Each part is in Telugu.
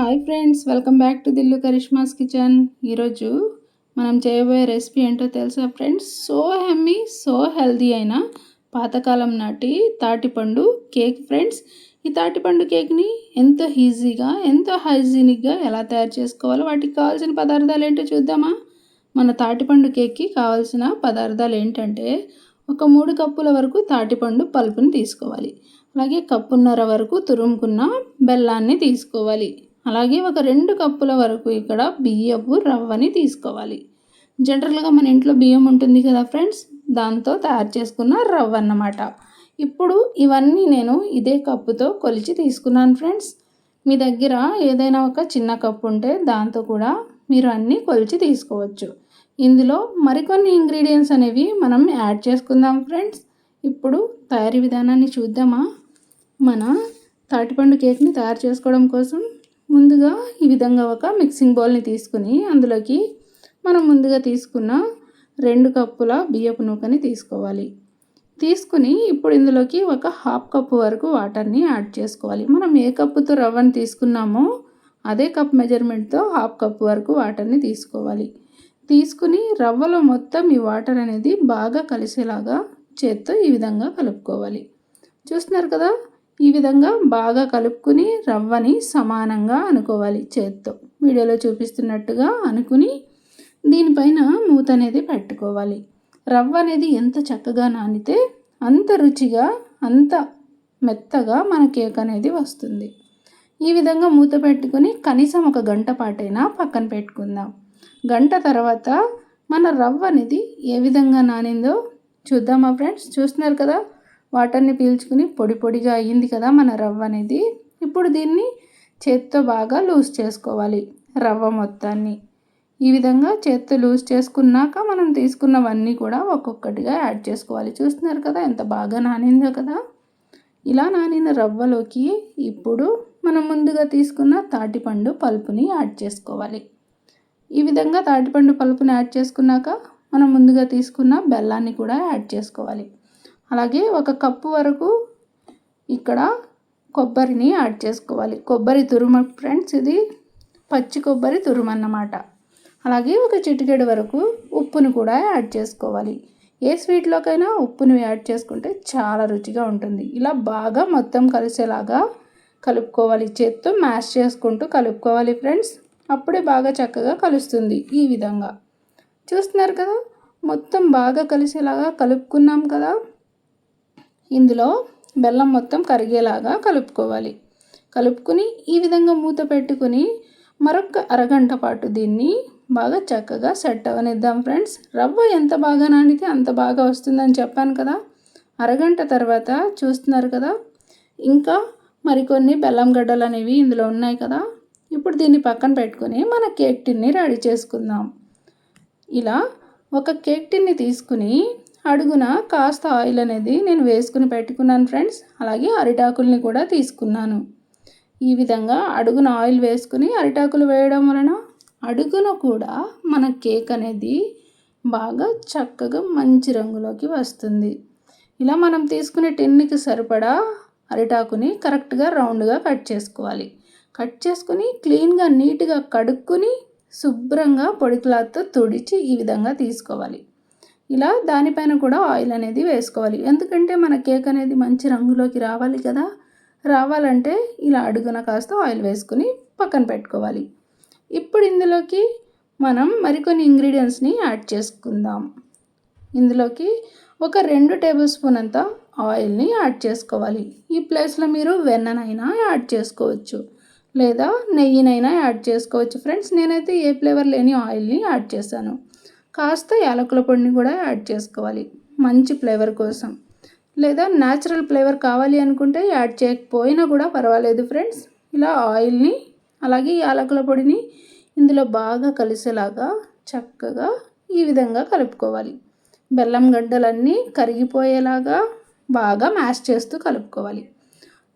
Hi friends, welcome back to Dillu Karishma's kitchen. ఈరోజు మనం చేయబోయే రెసిపీ ఏంటో తెలుసా ఫ్రెండ్స్? సో హెమ్మీ, సో హెల్దీ అయిన పాతకాలం నాటి తాటిపండు కేక్ ఫ్రెండ్స్. ఈ తాటిపండు కేక్ని ఎంతో ఈజీగా, ఎంతో హైజీనిక్గా ఎలా తయారు చేసుకోవాలో, వాటికి కావాల్సిన పదార్థాలు ఏంటో చూద్దామా? మన తాటిపండు కేక్కి కావాల్సిన పదార్థాలు ఏంటంటే, ఒక 3 కప్పుల వరకు తాటిపండు పల్పుని తీసుకోవాలి. అలాగే కప్పున్నర వరకు తురుముకున్న బెల్లాన్ని తీసుకోవాలి. అలాగే ఒక 2 కప్పుల వరకు ఇక్కడ బియ్యపు రవ్వని తీసుకోవాలి. జనరల్గా మన ఇంట్లో బియ్యం ఉంటుంది కదా ఫ్రెండ్స్, దాంతో తయారు చేసుకున్న రవ్వ అన్నమాట. ఇప్పుడు ఇవన్నీ నేను ఇదే కప్పుతో కొలిచి తీసుకున్నాను ఫ్రెండ్స్. మీ దగ్గర ఏదైనా ఒక చిన్న కప్పు ఉంటే దాంతో కూడా మీరు అన్నీ కొలిచి తీసుకోవచ్చు. ఇందులో మరికొన్ని ఇంగ్రీడియంట్స్ అనేవి మనం యాడ్ చేసుకుందాం ఫ్రెండ్స్. ఇప్పుడు తయారీ విధానాన్ని చూద్దామా? మన తాటిపండు కేక్ని తయారు చేసుకోవడం కోసం ముందుగా ఈ విధంగా ఒక మిక్సింగ్ బౌల్ని తీసుకుని అందులోకి మనం ముందుగా తీసుకున్న 2 కప్పుల బియ్యపు నూకని తీసుకోవాలి. తీసుకుని ఇప్పుడు ఇందులోకి ఒక 1/2 కప్పు వరకు వాటర్ని యాడ్ చేసుకోవాలి. మనం ఏ కప్పుతో రవ్వని తీసుకున్నామో అదే కప్ మెజర్మెంట్తో 1/2 కప్పు వరకు వాటర్ని తీసుకోవాలి. తీసుకుని రవ్వలో మొత్తం ఈ వాటర్ అనేది బాగా కలిసేలాగా చేత్తో ఈ విధంగా కలుపుకోవాలి. చూస్తున్నారు కదా, ఈ విధంగా బాగా కలుపుకుని రవ్వని సమానంగా అనుకోవాలి. చేత్తో వీడియోలో చూపిస్తున్నట్టుగా అనుకుని దీనిపైన మూత అనేది పెట్టుకోవాలి. రవ్వ అనేది ఎంత చక్కగా నానితే అంత రుచిగా, అంత మెత్తగా మన కేక్ అనేది వస్తుంది. ఈ విధంగా మూత పెట్టుకుని కనీసం 1 గంట పాటైనా పక్కన పెట్టుకుందాం. గంట తర్వాత మన రవ్వ అనేది ఏ విధంగా నానిందో చూద్దామా ఫ్రెండ్స్? చూస్తున్నారు కదా, వాటర్ని పీల్చుకుని పొడి పొడిగా అయ్యింది కదా మన రవ్వ అనేది. ఇప్పుడు దీన్ని చేత్తో బాగా లూజ్ చేసుకోవాలి. రవ్వ మొత్తాన్ని ఈ విధంగా చేత్తో లూజ్ చేసుకున్నాక మనం తీసుకున్నవన్నీ కూడా ఒక్కొక్కటిగా యాడ్ చేసుకోవాలి. చూస్తున్నారు కదా ఎంత బాగా నానిందో కదా. ఇలా నానిన రవ్వలోకి ఇప్పుడు మనం ముందుగా తీసుకున్న తాటిపండు పల్పుని యాడ్ చేసుకోవాలి. ఈ విధంగా తాటిపండు పల్పుని యాడ్ చేసుకున్నాక మనం ముందుగా తీసుకున్న బెల్లాన్ని కూడా యాడ్ చేసుకోవాలి. అలాగే 1 కప్పు వరకు ఇక్కడ కొబ్బరిని యాడ్ చేసుకోవాలి. కొబ్బరి తురుము ఫ్రెండ్స్, ఇది పచ్చి కొబ్బరి తురుము అన్నమాట. అలాగే 1 చిటికెడు వరకు ఉప్పును కూడా యాడ్ చేసుకోవాలి. ఏ స్వీట్లోకైనా ఉప్పును యాడ్ చేసుకుంటే చాలా రుచిగా ఉంటుంది. ఇలా బాగా మొత్తం కలిసేలాగా కలుపుకోవాలి. చేత్తో మ్యాష్ చేసుకుంటూ కలుపుకోవాలి ఫ్రెండ్స్. అప్పుడే బాగా చక్కగా కలుస్తుంది. ఈ విధంగా చూస్తున్నారు కదా, మొత్తం బాగా కలిసేలాగా కలుపుకున్నాం కదా. ఇందులో బెల్లం మొత్తం కరిగేలాగా కలుపుకోవాలి. కలుపుకుని ఈ విధంగా మూత పెట్టుకుని మరొక అరగంట పాటు దీన్ని బాగా చక్కగా సెట్ అవనిద్దాం ఫ్రెండ్స్. రవ్వ ఎంత బాగా నానితే అంత బాగా వస్తుందని చెప్పాను కదా. అరగంట తర్వాత చూస్తున్నారు కదా, ఇంకా మరికొన్ని బెల్లం గడ్డలు అనేవి ఇందులో ఉన్నాయి కదా. ఇప్పుడు దీన్ని పక్కన పెట్టుకుని మన కేక్ టిన్ని రెడీ చేసుకుందాం. ఇలా ఒక కేక్ టిన్ని తీసుకుని అడుగున కాస్త ఆయిల్ అనేది నేను వేసుకుని పెట్టుకున్నాను ఫ్రెండ్స్. అలాగే అరిటాకుల్ని కూడా తీసుకున్నాను. ఈ విధంగా అడుగున ఆయిల్ వేసుకుని అరిటాకులు వేయడం వలన అడుగున కూడా మన కేక్ అనేది బాగా చక్కగా మంచి రంగులోకి వస్తుంది. ఇలా మనం తీసుకునే టిన్నికి సరిపడా అరిటాకుని కరెక్ట్గా రౌండ్గా కట్ చేసుకోవాలి. కట్ చేసుకుని క్లీన్గా నీట్గా కడుక్కుని శుభ్రంగా పొడి క్లాత్తో తుడిచి ఈ విధంగా తీసుకోవాలి. ఇలా దానిపైన కూడా ఆయిల్ అనేది వేసుకోవాలి. ఎందుకంటే మన కేక్ అనేది మంచి రంగులోకి రావాలి కదా. రావాలంటే ఇలా అడుగున కాస్త ఆయిల్ వేసుకుని పక్కన పెట్టుకోవాలి. ఇప్పుడు ఇందులోకి మనం మరికొన్ని ఇంగ్రీడియంట్స్ని యాడ్ చేసుకుందాం. ఇందులోకి ఒక 2 టేబుల్ స్పూన్ అంత ఆయిల్ని యాడ్ చేసుకోవాలి. ఈ ప్లేస్లో మీరు వెన్ననైనా యాడ్ చేసుకోవచ్చు, లేదా నెయ్యినైనా యాడ్ చేసుకోవచ్చు ఫ్రెండ్స్. నేనైతే ఏ ఫ్లేవర్ లేని ఆయిల్ని యాడ్ చేశాను. కాస్త యాలకుల పొడిని కూడా యాడ్ చేసుకోవాలి మంచి ఫ్లేవర్ కోసం. లేదా న్యాచురల్ ఫ్లేవర్ కావాలి అనుకుంటే యాడ్ చేయకపోయినా కూడా పర్వాలేదు ఫ్రెండ్స్. ఇలా ఆయిల్ని అలాగే యాలకుల పొడిని ఇందులో బాగా కలిసేలాగా చక్కగా ఈ విధంగా కలుపుకోవాలి. బెల్లం గడ్డలన్నీ కరిగిపోయేలాగా బాగా మ్యాష్ చేస్తూ కలుపుకోవాలి.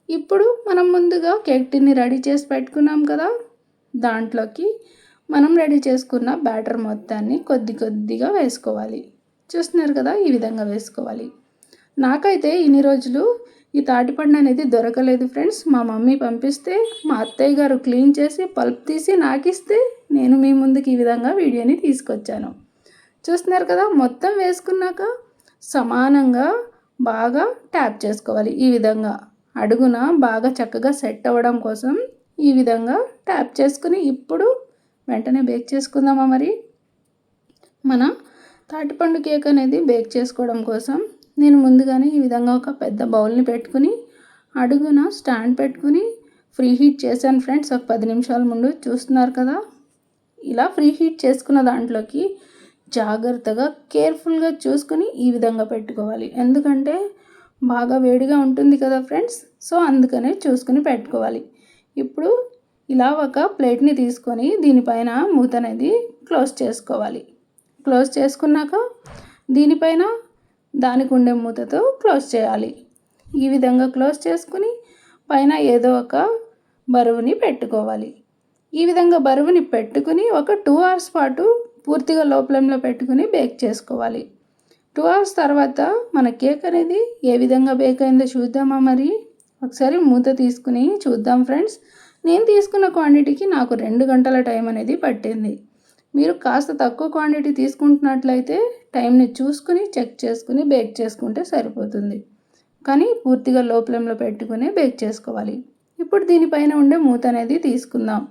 ఇప్పుడు మనం ముందుగా కేక్ టిన్ని రెడీ చేసి పెట్టుకున్నాం కదా, దాంట్లోకి మనం రెడీ చేసుకున్న బ్యాటర్ మొత్తాన్ని కొద్ది కొద్దిగా వేసుకోవాలి. చూస్తున్నారు కదా, ఈ విధంగా వేసుకోవాలి. నాకైతే ఇన్ని రోజులు ఈ తాటిపండు అనేది దొరకలేదు ఫ్రెండ్స్. మా మమ్మీ పంపిస్తే మా అత్తయ్య గారు క్లీన్ చేసి పల్ప్ తీసి నాకిస్తే నేను మీ ముందుకు ఈ విధంగా వీడియోని తీసుకొచ్చాను. చూస్తున్నారు కదా, మొత్తం వేసుకున్నాక సమానంగా బాగా ట్యాప్ చేసుకోవాలి. ఈ విధంగా అడుగున బాగా చక్కగా సెట్ అవ్వడం కోసం ఈ విధంగా ట్యాప్ చేసుకుని ఇప్పుడు వెంటనే బేక్ చేసుకుందామా. మరి మన తాటిపండు కేక్ అనేది బేక్ చేసుకోవడం కోసం నేను ముందుగానే ఈ విధంగా ఒక పెద్ద బౌల్ని పెట్టుకుని అడుగున స్టాండ్ పెట్టుకుని ఫ్రీ హీట్ చేశాను ఫ్రెండ్స్. ఒక 10 నిమిషాల ముందు చూస్తున్నారు కదా. ఇలా ఫ్రీ హీట్ చేసుకున్న దాంట్లోకి జాగ్రత్తగా కేర్ఫుల్గా చూసుకుని ఈ విధంగా పెట్టుకోవాలి. ఎందుకంటే బాగా వేడిగా ఉంటుంది కదా ఫ్రెండ్స్, సో అందుకనే చూసుకుని పెట్టుకోవాలి. ఇప్పుడు ఇలా ఒక ప్లేట్ని తీసుకొని దీనిపైన మూత అనేది క్లోజ్ చేసుకోవాలి. క్లోజ్ చేసుకున్నాక దీనిపైన దానికి ఉండే మూతతో క్లోజ్ చేయాలి. ఈ విధంగా క్లోజ్ చేసుకుని పైన ఏదో ఒక బరువుని పెట్టుకోవాలి. ఈ విధంగా బరువుని పెట్టుకుని ఒక 2 అవర్స్ పాటు పూర్తిగా లో ఫ్లేమ్లో పెట్టుకుని బేక్ చేసుకోవాలి. 2 అవర్స్ తర్వాత మన కేక్ అనేది ఏ విధంగా బేక్ అయిందో చూద్దామా. మరి ఒకసారి మూత తీసుకుని చూద్దాం ఫ్రెండ్స్. నేను తీసుకున్న క్వాంటిటీకి నాకు 2 గంటల టైం అనేది పట్టింది. మీరు కాస్త తక్కువ క్వాంటిటీ తీసుకుంటున్నట్లయితే టైంని చూసుకుని చెక్ చేసుకుని బేక్ చేసుకుంటే సరిపోతుంది. కానీ పూర్తిగా లో ఫ్లేమ్లో పెట్టుకుని బేక్ చేసుకోవాలి. ఇప్పుడు దీనిపైన ఉండే మూత అనేది తీసుకుందాం.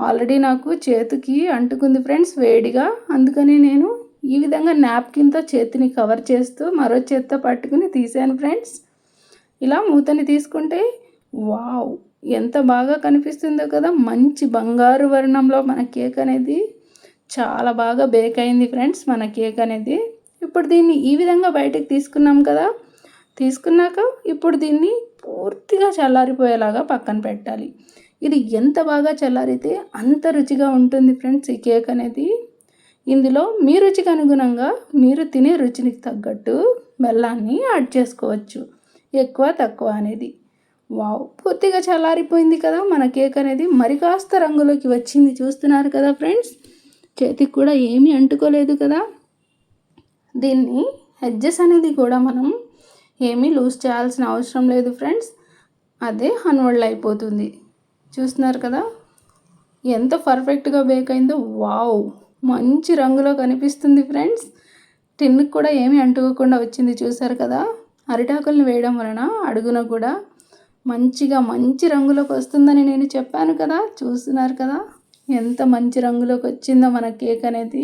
ఆల్రెడీ నాకు చేతికి అంటుకుంది ఫ్రెండ్స్ వేడిగా, అందుకని నేను ఈ విధంగా నాప్కిన్తో చేతిని కవర్ చేస్తూ మరో చేత్తో పట్టుకుని తీసాను ఫ్రెండ్స్. ఇలా మూతని తీసుకుంటే వావ్ ఎంత బాగా కనిపిస్తుందో కదా. మంచి బంగారు వర్ణంలో మన కేక్ అనేది చాలా బాగా బేక్ అయింది ఫ్రెండ్స్ మన కేక్ అనేది. ఇప్పుడు దీన్ని ఈ విధంగా బయటకు తీసుకున్నాం కదా. తీసుకున్నాక ఇప్పుడు దీన్ని పూర్తిగా చల్లారిపోయేలాగా పక్కన పెట్టాలి. ఇది ఎంత బాగా చల్లారితే అంత రుచిగా ఉంటుంది ఫ్రెండ్స్ ఈ కేక్ అనేది. ఇందులో మీ రుచికి అనుగుణంగా మీరు తినే రుచికి తగ్గట్టు బెల్లాన్ని యాడ్ చేసుకోవచ్చు, ఎక్కువ తక్కువ అనేది. వావ్ పూర్తిగా చల్లారిపోయింది కదా మన కేక్ అనేది. మరి కాస్త రంగులోకి వచ్చింది చూస్తున్నారు కదా ఫ్రెండ్స్. చేతికి కూడా ఏమీ అంటుకోలేదు కదా. దీన్ని ఎడ్జెస్ అనేది కూడా మనం ఏమీ లూజ్ చేయాల్సిన అవసరం లేదు ఫ్రెండ్స్, అదే అన్వోల్డ్ అయిపోతుంది. చూస్తున్నారు కదా ఎంత పర్ఫెక్ట్గా బేక్ అయిందో. వావ్ మంచి రంగులో కనిపిస్తుంది ఫ్రెండ్స్. టిన్నుకు కూడా ఏమీ అంటుకోకుండా వచ్చింది చూసారు కదా. అరిటాకుల్ని వేయడం వలన అడుగున కూడా మంచి రంగులోకి వస్తుందని నేను చెప్పాను కదా. చూస్తున్నారు కదా ఎంత మంచి రంగులోకి వచ్చిందో మన కేక్ అనేది.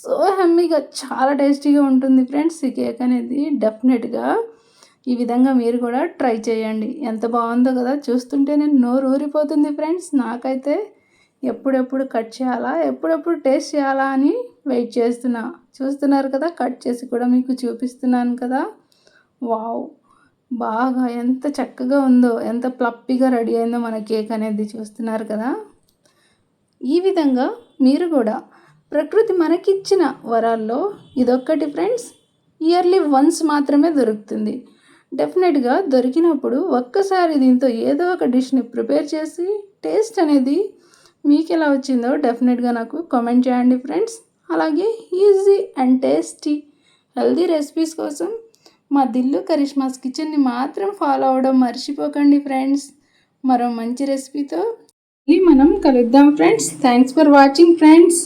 సో హమ్మీగా చాలా టేస్టీగా ఉంటుంది ఫ్రెండ్స్ ఈ కేక్ అనేది. డెఫినెట్గా ఈ విధంగా మీరు కూడా ట్రై చేయండి. ఎంత బాగుందో కదా, చూస్తుంటే నేను నోరు ఊరిపోతుంది ఫ్రెండ్స్. నాకైతే ఎప్పుడెప్పుడు కట్ చేయాలా, ఎప్పుడెప్పుడు టేస్ట్ చేయాలా అని వెయిట్ చేస్తున్నా. చూస్తున్నారు కదా కట్ చేసి కూడా మీకు చూపిస్తున్నాను కదా. వావ్ బాగా ఎంత చక్కగా ఉందో, ఎంత ప్లప్పీగా రెడీ అయిందో మన కేక్ అనేది. చూస్తున్నారు కదా. ఈ విధంగా మీరు కూడా ప్రకృతి మనకిచ్చిన వరాల్లో ఇదొక్కటి ఫ్రెండ్స్. ఇయర్లీ వన్స్ మాత్రమే దొరుకుతుంది. డెఫినెట్గా దొరికినప్పుడు ఒక్కసారి దీంతో ఏదో ఒక డిష్ని ప్రిపేర్ చేసి టేస్ట్ అనేది మీకు ఎలా వచ్చిందో డెఫినెట్గా నాకు కామెంట్ చేయండి ఫ్రెండ్స్. అలాగే easy and tasty healthy recipes కోసం మా దిల్లు కరిష్మాస్ కిచెన్ని మాత్రం ఫాలో అవ్వడం మర్చిపోకండి ఫ్రెండ్స్. మరో మంచి రెసిపీతో మనం కలుద్దాం friends. Thanks for watching friends.